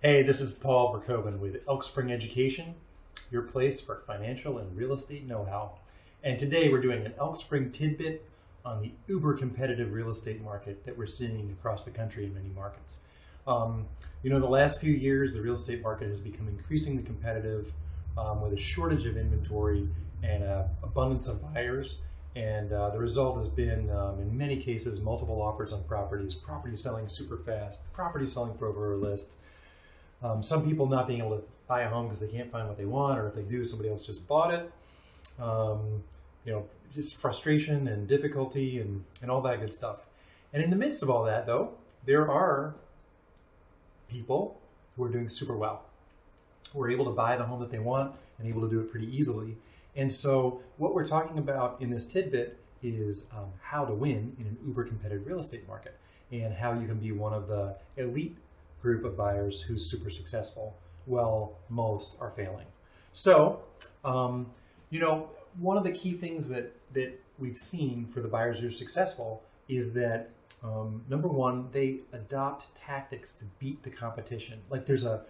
Hey, this is Paul Verkoven with Elk Spring Education, your place for financial and real estate know-how. And today we're doing an Elk Spring tidbit on the uber competitive real estate market that we're seeing across the country in many markets. The last few years, the real estate market has become increasingly competitive with a shortage of inventory and an abundance of buyers. And the result has been, in many cases, multiple offers on properties, property selling super fast, property selling for over a list. Some people not being able to buy a home because they can't find what they want, or if they do, somebody else just bought it. Just frustration and difficulty and all that good stuff. And in the midst of all that, though, there are people who are doing super well, who are able to buy the home that they want and able to do it pretty easily. And so what we're talking about in this tidbit is how to win in an uber competitive real estate market and how you can be one of the elite group of buyers who's super successful. Well, most are failing. So, one of the key things that we've seen for the buyers who are successful is that, number one, they adopt tactics to beat the competition. Like there's a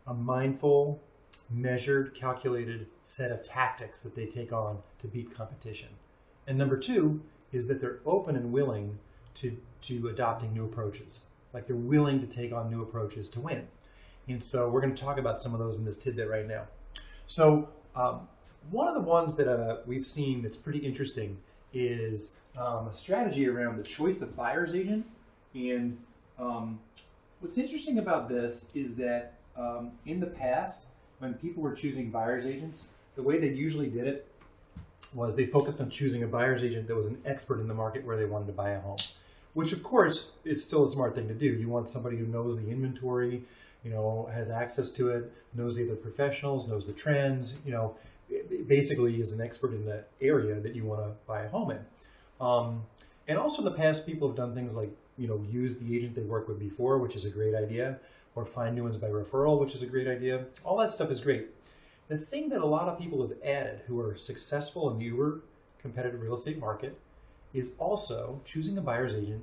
mindful, measured, calculated set of tactics that they take on to beat competition. And number two is that they're open and willing to adopting new approaches. Like they're willing to take on new approaches to win. And so we're going to talk about some of those in this tidbit right now. So one of the ones that we've seen that's pretty interesting is a strategy around the choice of buyer's agent. And what's interesting about this is that in the past, when people were choosing buyer's agents, the way they usually did it was they focused on choosing a buyer's agent that was an expert in the market where they wanted to buy a home. Which, of course, is still a smart thing to do. You want somebody who knows the inventory, has access to it, knows the other professionals, knows the trends, basically is an expert in the area that you want to buy a home in. And also in the past, people have done things like, use the agent they worked with before, which is a great idea, or find new ones by referral, which is a great idea. All that stuff is great. The thing that a lot of people have added who are successful in the uber competitive real estate market is also choosing a buyer's agent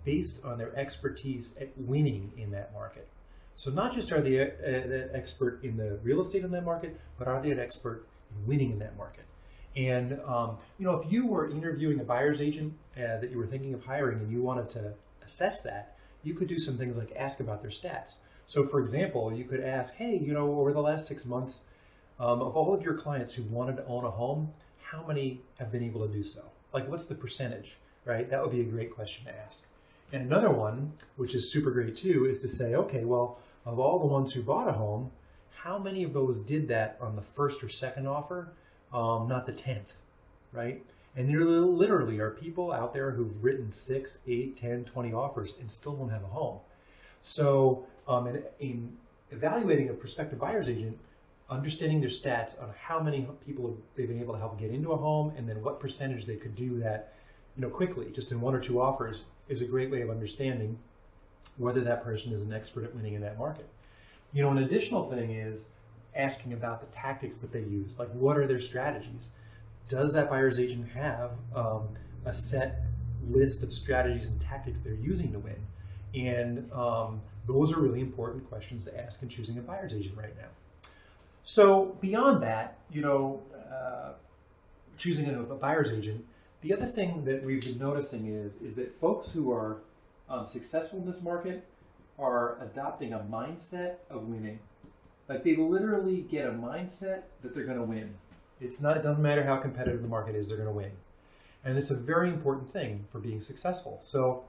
based on their expertise at winning in that market. So not just are they an expert in the real estate in that market, but are they an expert in winning in that market? And if you were interviewing a buyer's agent that you were thinking of hiring and you wanted to assess that, you could do some things like ask about their stats. So for example, you could ask, hey, over the last 6 months, of all of your clients who wanted to own a home, how many have been able to do so? Like, what's the percentage, right? That would be a great question to ask. And another one, which is super great too, is to say, okay, well, of all the ones who bought a home, how many of those did that on the first or second offer, not the 10th, right? And there literally are people out there who've written 6, 8, 10, 20 offers and still don't have a home. So in evaluating a prospective buyer's agent, understanding their stats on how many people they've been able to help get into a home and then what percentage they could do that quickly, just in 1 or 2 offers, is a great way of understanding whether that person is an expert at winning in that market. An additional thing is asking about the tactics that they use. Like, what are their strategies? Does that buyer's agent have a set list of strategies and tactics they're using to win? And those are really important questions to ask in choosing a buyer's agent right now. So beyond that, choosing a buyer's agent, the other thing that we've been noticing is that folks who are successful in this market are adopting a mindset of winning. Like they literally get a mindset that they're going to win. It doesn't matter how competitive the market is, they're going to win. And it's a very important thing for being successful. So,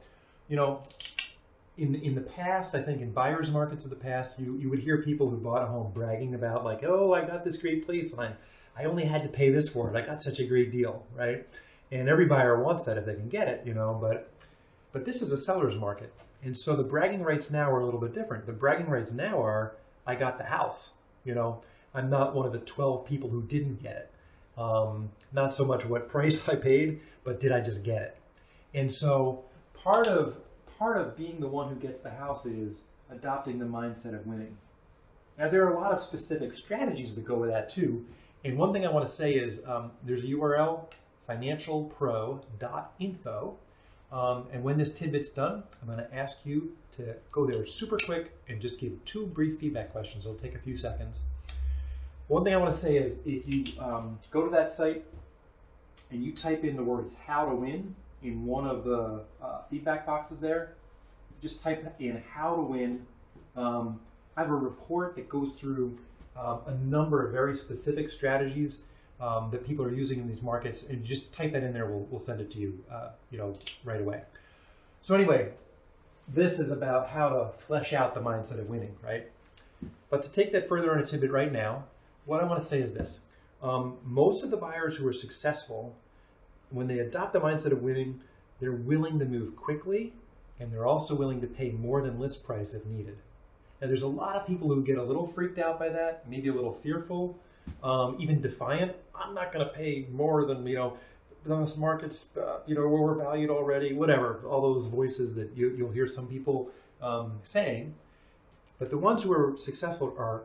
in the past, I think in buyer's markets of the past, you would hear people who bought a home bragging about like, oh, I got this great place and I only had to pay this for it. I got such a great deal, right? And every buyer wants that if they can get it, but this is a seller's market. And so the bragging rights now are a little bit different. The bragging rights now are, I got the house, I'm not one of the 12 people who didn't get it. Not so much what price I paid, but did I just get it? And so part of being the one who gets the house is adopting the mindset of winning. Now, there are a lot of specific strategies that go with that too. And one thing I want to say is there's a URL, financialpro.info, And when this tidbit's done, I'm going to ask you to go there super quick and just give 2 brief feedback questions. It'll take a few seconds. One thing I want to say is if you go to that site and you type in the words "how to win" in one of the feedback boxes there, just type in "how to win." I have a report that goes through a number of very specific strategies that people are using in these markets, and just type that in there. We'll send it to you, right away. So anyway, this is about how to flesh out the mindset of winning, right? But to take that further on a tidbit right now, what I want to say is this. Most of the buyers who are successful, when they adopt the mindset of winning, they're willing to move quickly, and they're also willing to pay more than list price if needed. Now, there's a lot of people who get a little freaked out by that, maybe a little fearful, even defiant. I'm not going to pay more than, this market's, we're valued already, whatever, all those voices that you'll hear some people saying. But the ones who are successful are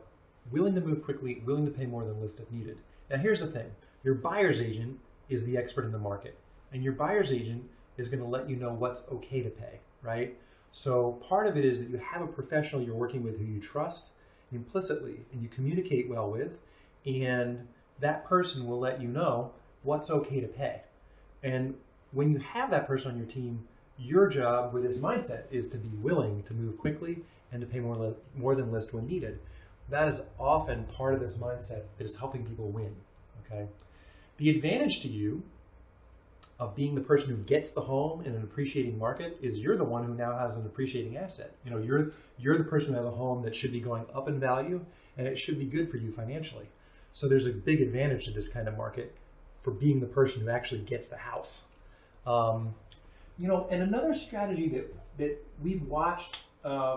willing to move quickly, willing to pay more than list if needed. Now, here's the thing. Your buyer's agent is the expert in the market, and your buyer's agent is going to let you know what's okay to pay, right? So part of it is that you have a professional you're working with who you trust implicitly and you communicate well with, and that person will let you know what's okay to pay. And when you have that person on your team, your job with this mindset is to be willing to move quickly and to pay more than list when needed. That is often part of this mindset that is helping people win, okay? The advantage to you of being the person who gets the home in an appreciating market is you're the one who now has an appreciating asset. You're the person who has a home that should be going up in value, and it should be good for you financially. So there's a big advantage to this kind of market for being the person who actually gets the house. And another strategy that we've watched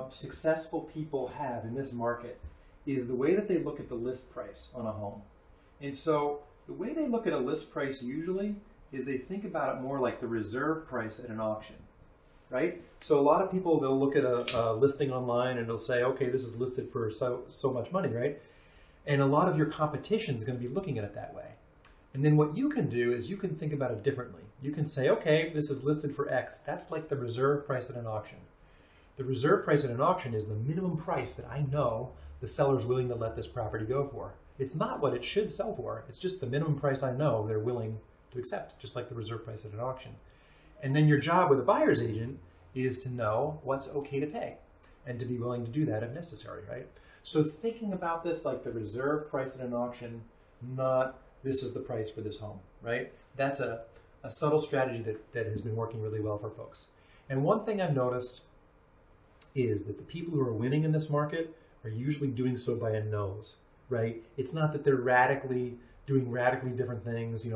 successful people have in this market is the way that they look at the list price on a home. And so the way they look at a list price usually is they think about it more like the reserve price at an auction, right? So a lot of people, they'll look at a listing online and they'll say, okay, this is listed for so much money, right? And a lot of your competition is going to be looking at it that way. And then what you can do is you can think about it differently. You can say, okay, this is listed for X. That's like the reserve price at an auction. The reserve price at an auction is the minimum price that I know the seller's willing to let this property go for. It's not what it should sell for. It's just the minimum price I know they're willing to accept, just like the reserve price at an auction. And then your job with a buyer's agent is to know what's okay to pay and to be willing to do that if necessary, right? So thinking about this like the reserve price at an auction, not this is the price for this home, right? That's a subtle strategy that has been working really well for folks. And one thing I've noticed is that the people who are winning in this market are usually doing so by a nose, right? It's not that they're doing radically different things.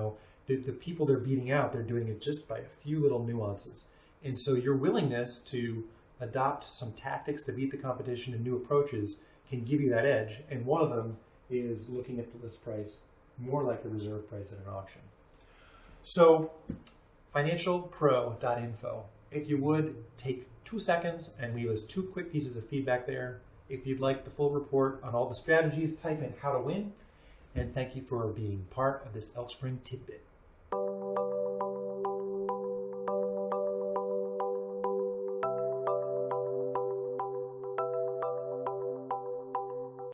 The people they're beating out, they're doing it just by a few little nuances. And so your willingness to adopt some tactics to beat the competition and new approaches can give you that edge. And one of them is looking at the list price more like the reserve price at an auction. So financialpro.info. If you would, take 2 seconds and leave us 2 quick pieces of feedback there. If you'd like the full report on all the strategies, type in how to win. And thank you for being part of this Elk Spring Tidbit.